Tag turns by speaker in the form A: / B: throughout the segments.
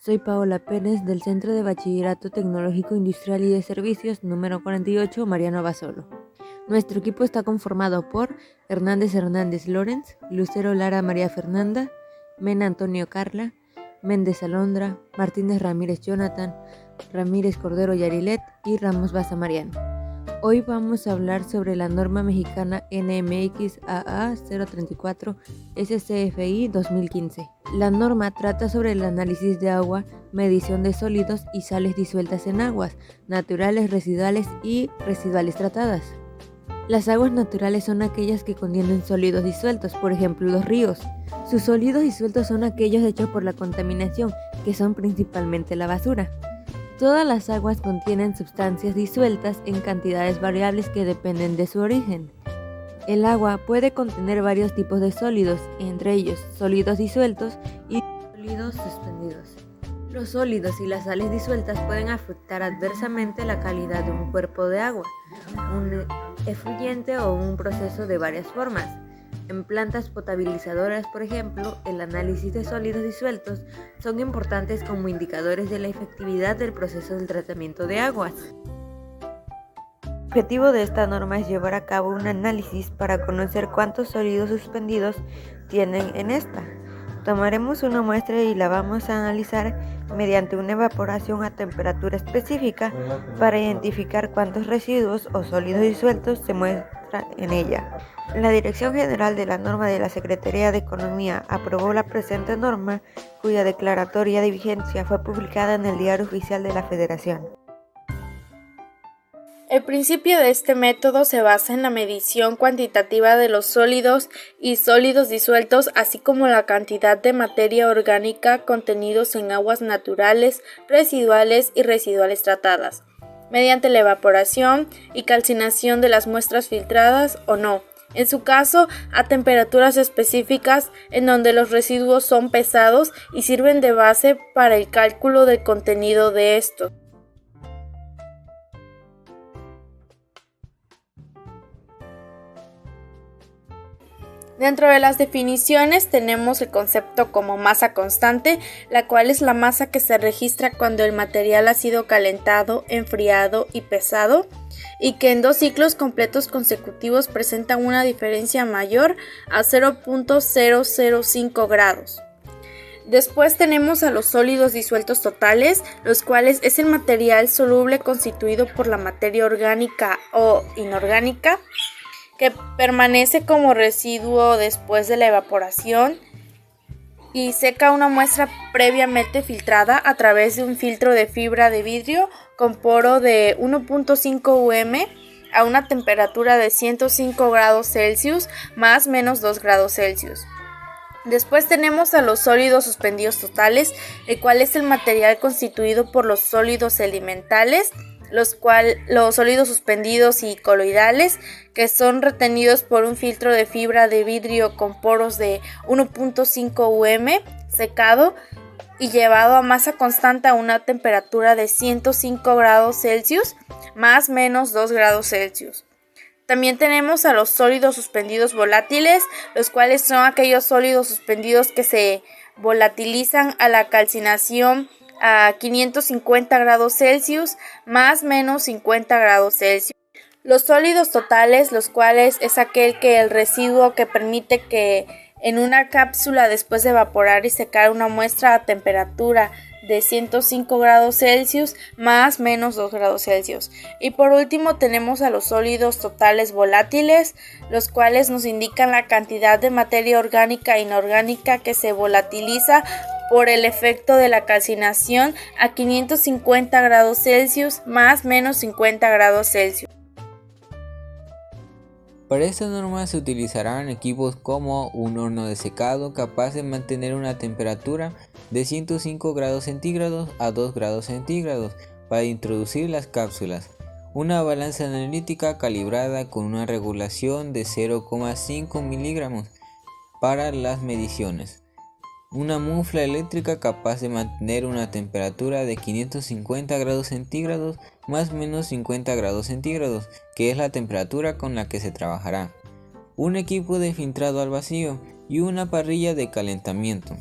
A: Soy Paola Pérez del Centro de Bachillerato Tecnológico Industrial y de Servicios número 48, Mariano Basolo. Nuestro equipo está conformado por Hernández Lorenz, Lucero Lara María Fernanda, Mena Antonio Carla, Méndez Alondra, Martínez Ramírez Jonathan, Ramírez Cordero Yarilet y Ramos Baza Mariano. Hoy vamos a hablar sobre la norma mexicana NMX AA 034 SCFI 2015. La norma trata sobre el análisis de agua, medición de sólidos y sales disueltas en aguas naturales, residuales y residuales tratadas. Las aguas naturales son aquellas que contienen sólidos disueltos, por ejemplo los ríos. Sus sólidos disueltos son aquellos hechos por la contaminación, que son principalmente la basura. Todas las aguas contienen sustancias disueltas en cantidades variables que dependen de su origen. El agua puede contener varios tipos de sólidos, entre ellos sólidos disueltos y sólidos suspendidos. Los sólidos y las sales disueltas pueden afectar adversamente la calidad de un cuerpo de agua, un efluyente o un proceso de varias formas. En plantas potabilizadoras, por ejemplo, el análisis de sólidos disueltos son importantes como indicadores de la efectividad del proceso del tratamiento de aguas. El objetivo de esta norma es llevar a cabo un análisis para conocer cuántos sólidos suspendidos tienen en esta. Tomaremos una muestra y la vamos a analizar mediante una evaporación a temperatura específica para identificar cuántos residuos o sólidos disueltos se muestran en ella. La Dirección General de la Norma de la Secretaría de Economía aprobó la presente norma, cuya declaratoria de vigencia fue publicada en el Diario Oficial de la Federación.
B: El principio de este método se basa en la medición cuantitativa de los sólidos y sólidos disueltos, así como la cantidad de materia orgánica contenidos en aguas naturales, residuales y residuales tratadas, mediante la evaporación y calcinación de las muestras filtradas o no, en su caso a temperaturas específicas en donde los residuos son pesados y sirven de base para el cálculo del contenido de estos. Dentro de las definiciones tenemos el concepto como masa constante, la cual es la masa que se registra cuando el material ha sido calentado, enfriado y pesado, y que en dos ciclos completos consecutivos presenta una diferencia mayor a 0.005 grados. Después tenemos a los sólidos disueltos totales, los cuales es el material soluble constituido por la materia orgánica o inorgánica, que permanece como residuo después de la evaporación y seca una muestra previamente filtrada a través de un filtro de fibra de vidrio con poro de 1.5 UM a una temperatura de 105 grados Celsius más menos 2 grados Celsius. Después tenemos a los sólidos suspendidos totales, el cual es el material constituido por los sólidos elementales, los sólidos suspendidos y coloidales, que son retenidos por un filtro de fibra de vidrio con poros de 1.5 UM, secado y llevado a masa constante a una temperatura de 105 grados Celsius más menos 2 grados Celsius. También tenemos a los sólidos suspendidos volátiles, los cuales son aquellos sólidos suspendidos que se volatilizan a la calcinación a 550 grados Celsius más menos 50 grados Celsius. Los sólidos totales, los cuales es aquel que el residuo que permite que en una cápsula después de evaporar y secar una muestra a temperatura de 105 grados Celsius más menos 2 grados Celsius. Y por último tenemos a los sólidos totales volátiles, los cuales nos indican la cantidad de materia orgánica e inorgánica que se volatiliza por el efecto de la calcinación a 550 grados Celsius más menos 50 grados Celsius.
C: Para esta norma se utilizarán equipos como un horno de secado capaz de mantener una temperatura de 105 grados centígrados a 2 grados centígrados para introducir las cápsulas, una balanza analítica calibrada con una regulación de 0,5 miligramos para las mediciones, una mufla eléctrica capaz de mantener una temperatura de 550 grados centígrados más menos 50 grados centígrados, que es la temperatura con la que se trabajará, un equipo de filtrado al vacío y una parrilla de calentamiento.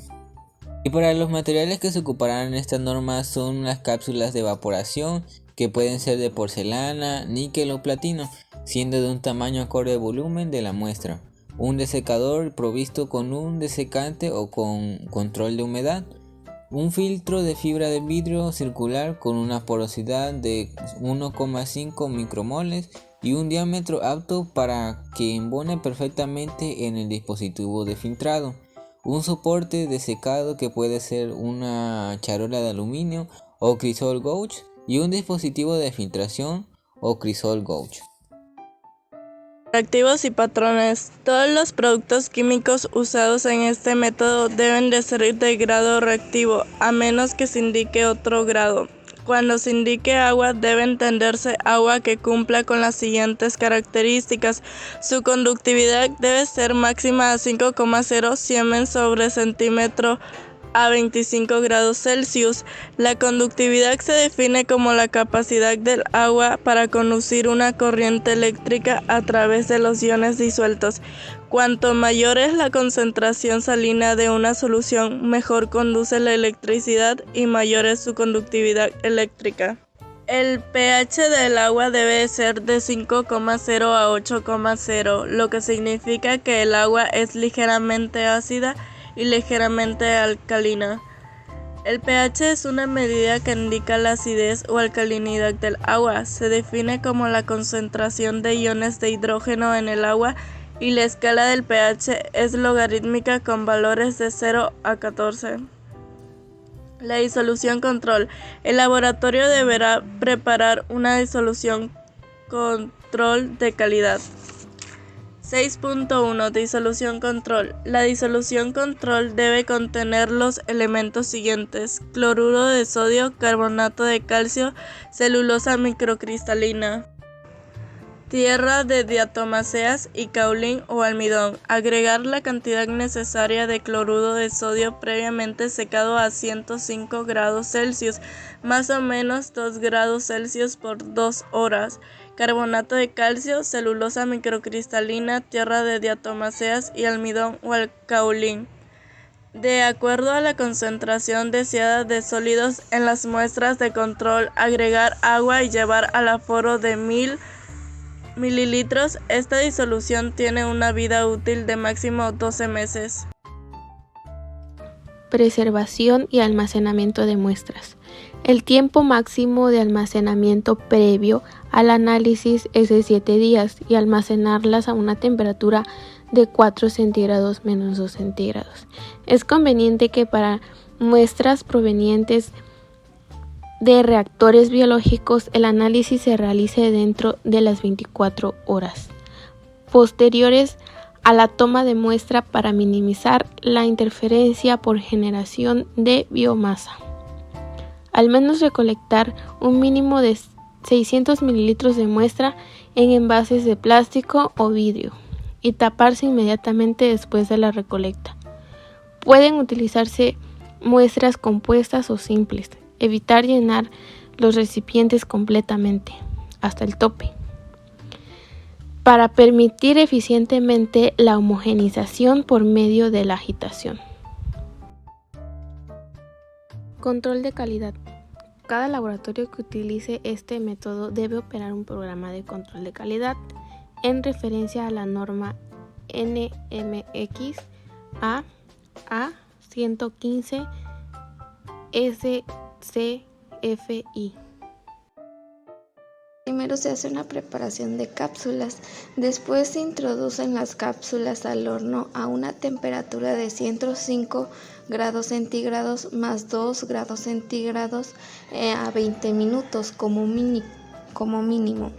C: Y para los materiales que se ocuparán en esta norma son las cápsulas de evaporación, que pueden ser de porcelana, níquel o platino, siendo de un tamaño acorde al volumen de la muestra. Un desecador provisto con un desecante o con control de humedad. Un filtro de fibra de vidrio circular con una porosidad de 1,5 micromoles y un diámetro apto para que embone perfectamente en el dispositivo de filtrado. Un soporte de secado que puede ser una charola de aluminio o crisol gouache y un dispositivo de filtración o crisol gouache.
D: Reactivos y patrones. Todos los productos químicos usados en este método deben de ser de grado reactivo, a menos que se indique otro grado. Cuando se indique agua, debe entenderse agua que cumpla con las siguientes características. Su conductividad debe ser máxima a 5,0 Siemens sobre centímetro a 25 grados Celsius. La conductividad se define como la capacidad del agua para conducir una corriente eléctrica a través de los iones disueltos. Cuanto mayor es la concentración salina de una solución, mejor conduce la electricidad y mayor es su conductividad eléctrica. El pH del agua debe ser de 5,0 a 8,0, lo que significa que el agua es ligeramente ácida y ligeramente alcalina. El pH es una medida que indica la acidez o alcalinidad del agua. Se define como la concentración de iones de hidrógeno en el agua y la escala del pH es logarítmica con valores de 0 a 14. La disolución control. El laboratorio deberá preparar una disolución control de calidad. 6.1 Disolución control. La disolución control debe contener los elementos siguientes: cloruro de sodio, carbonato de calcio, celulosa microcristalina, tierra de diatomáceas y caolín o almidón. Agregar la cantidad necesaria de cloruro de sodio previamente secado a 105 grados Celsius, más o menos 2 grados Celsius por 2 horas. Carbonato de calcio, celulosa microcristalina, tierra de diatomáceas y almidón o caolín, de acuerdo a la concentración deseada de sólidos en las muestras de control. Agregar agua y llevar al aforo de 1000 mililitros. Esta disolución tiene una vida útil de máximo 12 meses.
E: Preservación y almacenamiento de muestras. El tiempo máximo de almacenamiento previo al análisis es de 7 días y almacenarlas a una temperatura de 4 centígrados menos 2 centígrados. Es conveniente que para muestras provenientes de reactores biológicos el análisis se realice dentro de las 24 horas posteriores a la toma de muestra para minimizar la interferencia por generación de biomasa. Al menos recolectar un mínimo de 600 mililitros de muestra en envases de plástico o vidrio y taparse inmediatamente después de la recolecta. Pueden utilizarse muestras compuestas o simples. Evitar llenar los recipientes completamente, hasta el tope, para permitir eficientemente la homogenización por medio de la agitación. Control de calidad. Cada laboratorio que utilice este método debe operar un programa de control de calidad en referencia a la norma NMX A115 SCFI.
F: Primero se hace una preparación de cápsulas, después se introducen las cápsulas al horno a una temperatura de 105 grados centígrados más 2 grados centígrados a 20 minutos como mínimo.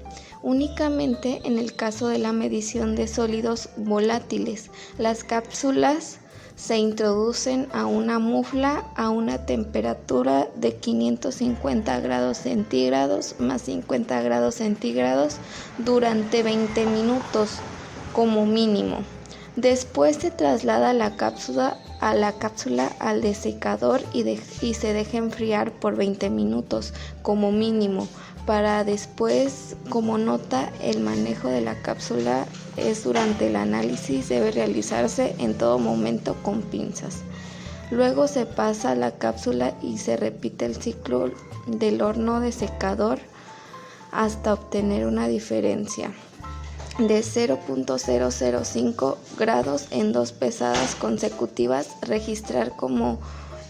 F: Únicamente en el caso de la medición de sólidos volátiles, las cápsulas se introducen a una mufla a una temperatura de 550 grados centígrados más 50 grados centígrados durante 20 minutos como mínimo. Después se traslada la cápsula al desecador y se deja enfriar por 20 minutos como mínimo. Para después, como nota, el manejo de la cápsula es durante el análisis, debe realizarse en todo momento con pinzas. Luego se pasa a la cápsula y se repite el ciclo del horno de secador hasta obtener una diferencia de 0.005 grados en 2 pesadas consecutivas, registrar como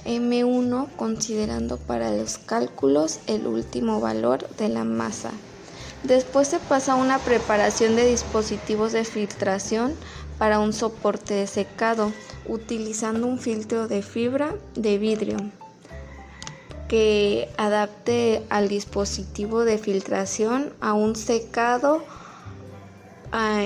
F: M1 considerando para los cálculos el último valor de la masa. Después se pasa a una preparación de dispositivos de filtración para un soporte de secado, utilizando un filtro de fibra de vidrio que adapte al dispositivo de filtración a un secado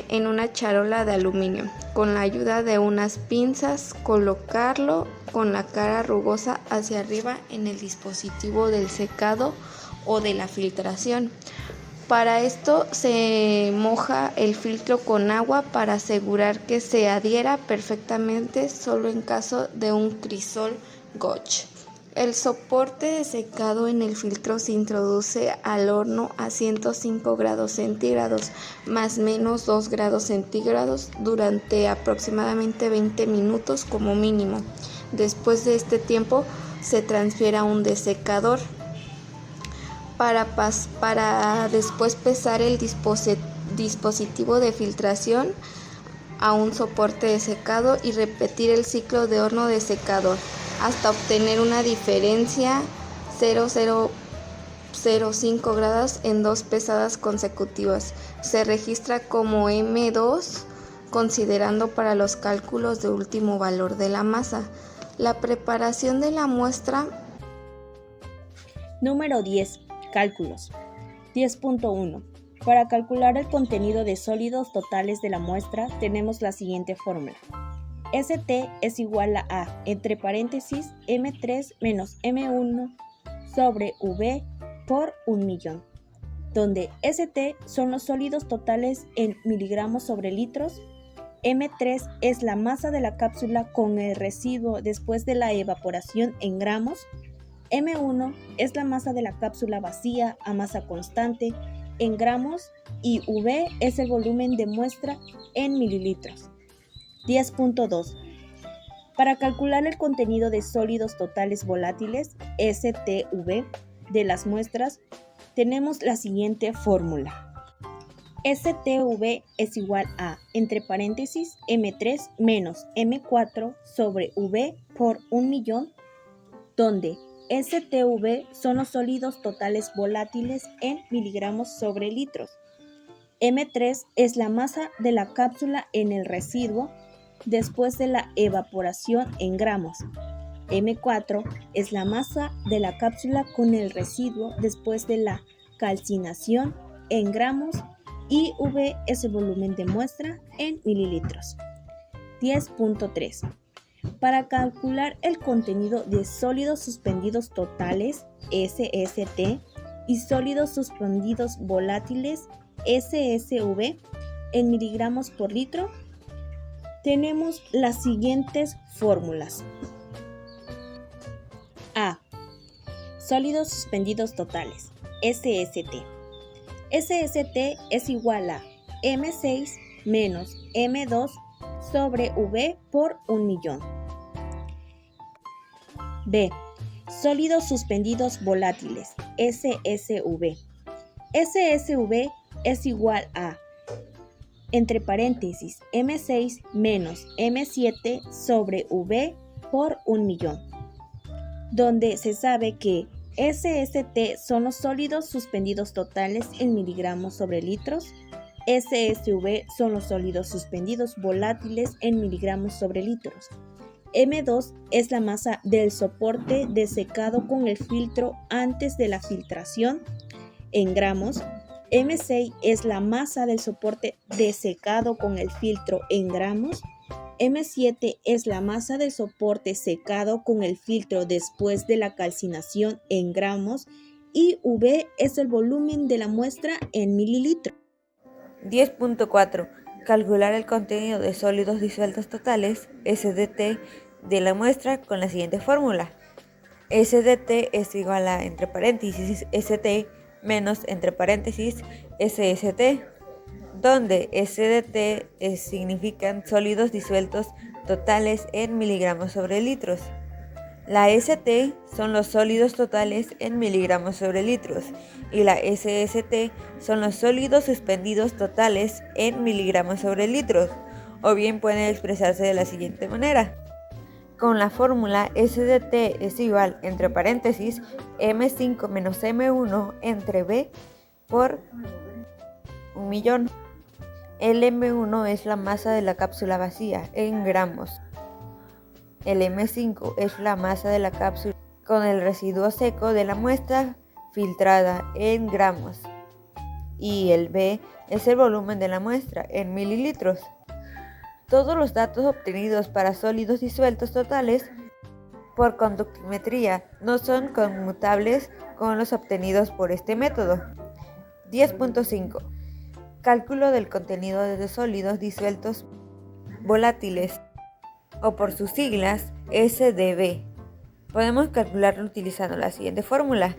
F: en una charola de aluminio. Con la ayuda de unas pinzas, colocarlo con la cara rugosa hacia arriba en el dispositivo del secado o de la filtración. Para esto se moja el filtro con agua para asegurar que se adhiera perfectamente, solo en caso de un crisol Gotch. El soporte de secado en el filtro se introduce al horno a 105 grados centígrados más menos 2 grados centígrados durante aproximadamente 20 minutos como mínimo. Después de este tiempo se transfiere a un desecador para después pesar el dispositivo de filtración a un soporte de secado y repetir el ciclo de horno de secador hasta obtener una diferencia 0.005 grados en 2 pesadas consecutivas. Se registra como M2 considerando para los cálculos de último valor de la masa. La preparación de la muestra.
G: Número 10. Cálculos. 10.1. Para calcular el contenido de sólidos totales de la muestra tenemos la siguiente fórmula. ST es igual a entre paréntesis M3 menos M1 sobre V por 1.000.000, donde ST son los sólidos totales en miligramos sobre litros, M3 es la masa de la cápsula con el residuo después de la evaporación en gramos, M1 es la masa de la cápsula vacía a masa constante en gramos y V es el volumen de muestra en mililitros. 10.2. Para calcular el contenido de sólidos totales volátiles, STV, de las muestras, tenemos la siguiente fórmula. STV es igual a, entre paréntesis, M3 menos M4 sobre V por 1.000.000, donde STV son los sólidos totales volátiles en miligramos sobre litros. M3 es la masa de la cápsula en el residuo después de la evaporación en gramos. M4 es la masa de la cápsula con el residuo después de la calcinación en gramos y V es el volumen de muestra en mililitros. 10.3. Para calcular el contenido de sólidos suspendidos totales, SST, y sólidos suspendidos volátiles, SSV, en miligramos por litro, tenemos las siguientes fórmulas. A. Sólidos suspendidos totales, SST. SST es igual a M6 menos M2 sobre V por 1.000.000. B. Sólidos suspendidos volátiles, SSV. SSV es igual a, entre paréntesis, M6 menos M7 sobre V por 1.000.000, donde se sabe que SST son los sólidos suspendidos totales en miligramos sobre litros, SSV son los sólidos suspendidos volátiles en miligramos sobre litros. M2 es la masa del soporte de secado con el filtro antes de la filtración en gramos. M6 es la masa del soporte de secado con el filtro en gramos. M7 es la masa del soporte secado con el filtro después de la calcinación en gramos. Y V es el volumen de la muestra en mililitros.
A: 10.4. Calcular el contenido de sólidos disueltos totales, SDT, de la muestra con la siguiente fórmula. SDT es igual a, entre paréntesis, ST menos, entre paréntesis, SST, donde SDT significan sólidos disueltos totales en miligramos sobre litros La ST son los sólidos totales en miligramos sobre litros y la SST son los sólidos suspendidos totales en miligramos sobre litros, o bien pueden expresarse de la siguiente manera. Con la fórmula S de T es igual, entre paréntesis, M5 menos M1 entre B por 1.000.000. El M1 es la masa de la cápsula vacía en gramos. El M5 es la masa de la cápsula con el residuo seco de la muestra filtrada en gramos. Y el B es el volumen de la muestra en mililitros. Todos los datos obtenidos para sólidos disueltos totales por conductimetría no son conmutables con los obtenidos por este método. 10.5. Cálculo del contenido de sólidos disueltos volátiles, o por sus siglas SDV. Podemos calcularlo utilizando la siguiente fórmula.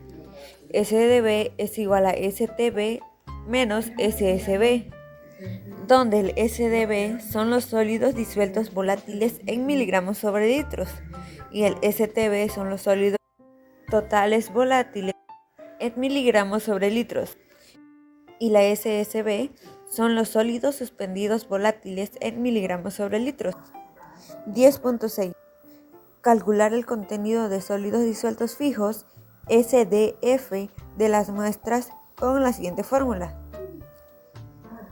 A: SDV es igual a STB menos SSB, donde el SDV son los sólidos disueltos volátiles en miligramos sobre litros y el STB son los sólidos totales volátiles en miligramos sobre litros y la SSB son los sólidos suspendidos volátiles en miligramos sobre litros. 10.6. Calcular el contenido de sólidos disueltos fijos SDF de las muestras con la siguiente fórmula.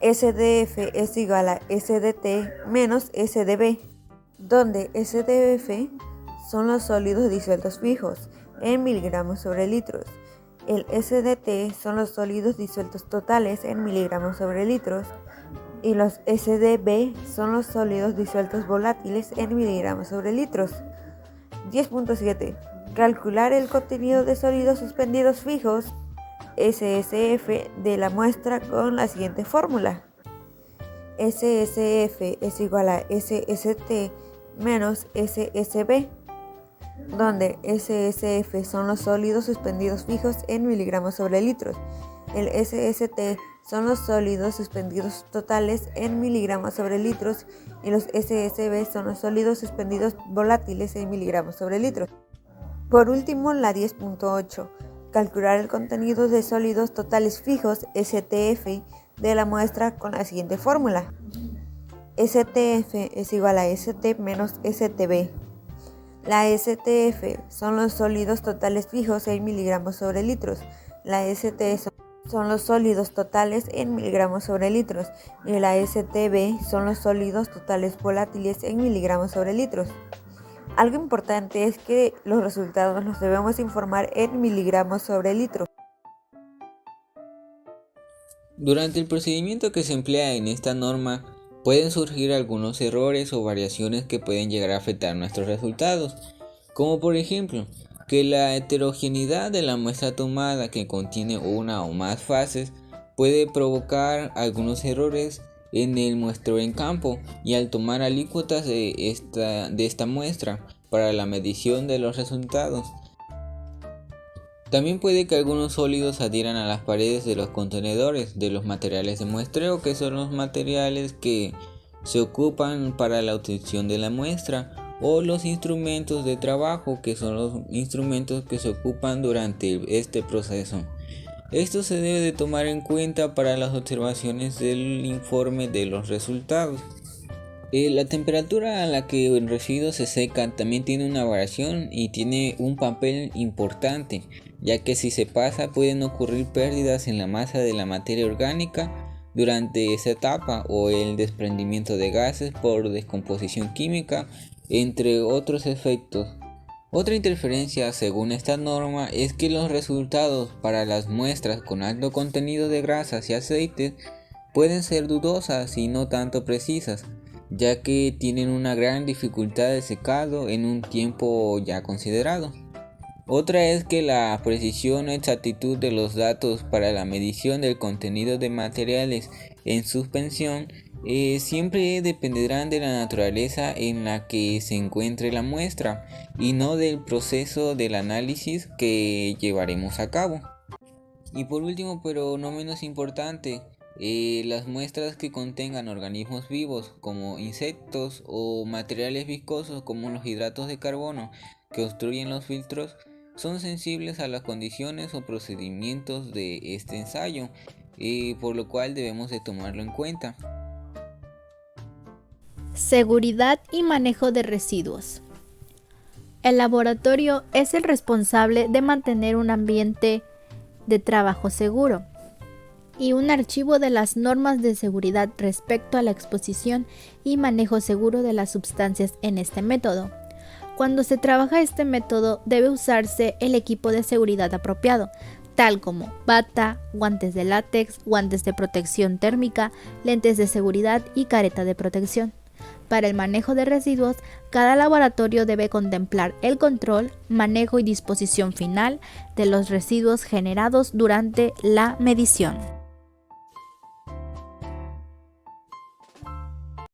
A: SDF es igual a SDT menos SDB, donde SDF son los sólidos disueltos fijos en miligramos sobre litros. El SDT son los sólidos disueltos totales en miligramos sobre litros y los SDB son los sólidos disueltos volátiles en miligramos sobre litros. 10.7. Calcular el contenido de sólidos suspendidos fijos SSF de la muestra con la siguiente fórmula. SSF es igual a SST menos SSB, donde SSF son los sólidos suspendidos fijos en miligramos sobre litros. El SST son los sólidos suspendidos totales en miligramos sobre litros y los SSB son los sólidos suspendidos volátiles en miligramos sobre litros. Por último, la 10.8. Calcular el contenido de sólidos totales fijos STF de la muestra con la siguiente fórmula. STF es igual a ST menos STB. La STF son los sólidos totales fijos en miligramos sobre litros. La ST son los sólidos totales en miligramos sobre litros y la STB son los sólidos totales volátiles en miligramos sobre litros. Algo importante es que los resultados los debemos informar en miligramos sobre litro.
C: Durante el procedimiento que se emplea en esta norma, pueden surgir algunos errores o variaciones que pueden llegar a afectar nuestros resultados, como por ejemplo, que la heterogeneidad de la muestra tomada que contiene una o más fases puede provocar algunos errores en el muestreo en campo y al tomar alícuotas de esta muestra para la medición de los resultados. También puede que algunos sólidos adhieran a las paredes de los contenedores de los materiales de muestreo, que son los materiales que se ocupan para la obtención de la muestra, o los instrumentos de trabajo, que son los instrumentos que se ocupan durante este proceso. Esto se debe de tomar en cuenta para las observaciones del informe de los resultados. La temperatura a la que el residuo se seca también tiene una variación y tiene un papel importante, ya que si se pasa pueden ocurrir pérdidas en la masa de la materia orgánica durante esa etapa o el desprendimiento de gases por descomposición química, entre otros efectos. Otra interferencia según esta norma es que los resultados para las muestras con alto contenido de grasas y aceites pueden ser dudosas y no tanto precisas, ya que tienen una gran dificultad de secado en un tiempo ya considerado. Otra es que la precisión o exactitud de los datos para la medición del contenido de materiales en suspensión siempre dependerán de la naturaleza en la que se encuentre la muestra y no del proceso del análisis que llevaremos a cabo. Y por último, pero no menos importante, las muestras que contengan organismos vivos como insectos o materiales viscosos como los hidratos de carbono que obstruyen los filtros son sensibles a las condiciones o procedimientos de este ensayo, por lo cual debemos de tomarlo en cuenta.
H: Seguridad y manejo de residuos. El laboratorio es el responsable de mantener un ambiente de trabajo seguro y un archivo de las normas de seguridad respecto a la exposición y manejo seguro de las sustancias en este método. Cuando se trabaja este método debe usarse el equipo de seguridad apropiado, tal como bata, guantes de látex, guantes de protección térmica, lentes de seguridad y careta de protección. Para el manejo de residuos, cada laboratorio debe contemplar el control, manejo y disposición final de los residuos generados durante la medición.